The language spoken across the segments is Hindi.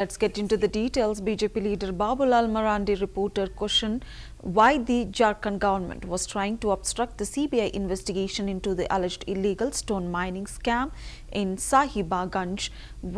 Let's get into the details. BJP leader Babulal Marandi reporter questioned why the Jharkhand government was trying to obstruct the CBI investigation into the alleged illegal stone mining scam in Sahibaganj.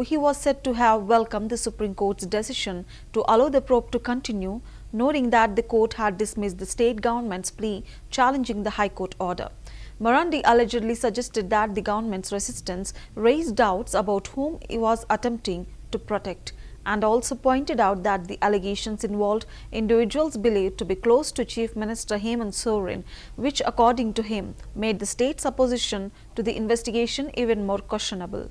He was said to have welcomed the Supreme Court's decision to allow the probe to continue, noting that the court had dismissed the state government's plea challenging the High Court order. Marandi allegedly suggested that the government's resistance raised doubts about whom he was attempting to protect, and also pointed out that the allegations involved individuals believed to be close to Chief Minister Hemant Soren, which according to him made the state's opposition to the investigation even more questionable.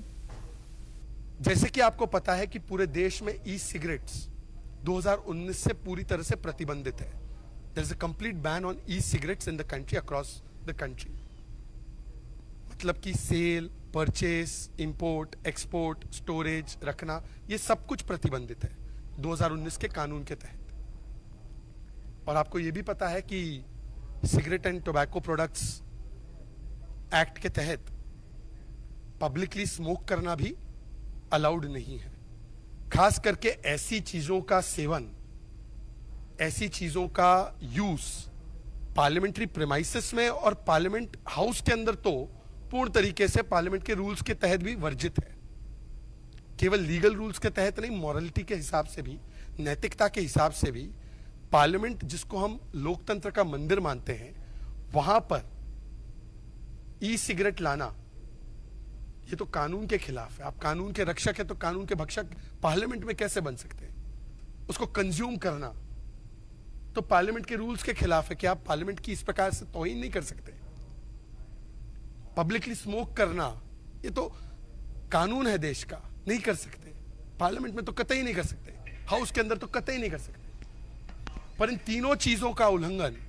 जैसे कि आपको पता है कि पूरे देश में ई सिगरेट्स 2019 से पूरी तरह से प्रतिबंधित है. There is a complete ban on e-cigarettes in the country, across the country. मतलब कि sale, purchase, import, export, storage, रखना, ये सब कुछ प्रतिबंधित है 2019 के कानून के तहत. और आपको ये भी पता है कि cigarette and tobacco products act के तहत पब्लिकली स्मोक करना भी अलाउड नहीं है. खास करके ऐसी चीजों का सेवन, ऐसी चीजों का यूज पार्लियामेंट्री प्रेमाइसेस में और पार्लियामेंट हाउस के अंदर तो पूर्ण तरीके से पार्लियामेंट के रूल्स के तहत भी वर्जित है. केवल लीगल रूल्स के तहत नहीं, मॉरलिटी के हिसाब से भी, नैतिकता के हिसाब से भी पार्लियामेंट, जिसको हम लोकतंत्र का मंदिर मानते हैं, वहां पर ई सिगरेट लाना ये तो कानून के खिलाफ है. आप कानून के रक्षक है तो कानून के भक्षक पार्लियामेंट में कैसे बन सकते हैं? उसको कंज्यूम करना तो पार्लियामेंट के रूल्स के खिलाफ है कि आप पार्लियामेंट की इस प्रकार से तौहीन नहीं कर सकते. पब्लिकली स्मोक करना ये तो कानून है देश का, नहीं कर सकते. पार्लियामेंट में तो कतई नहीं कर सकते, हाउस के अंदर तो कतई नहीं कर सकते. पर इन तीनों चीजों का उल्लंघन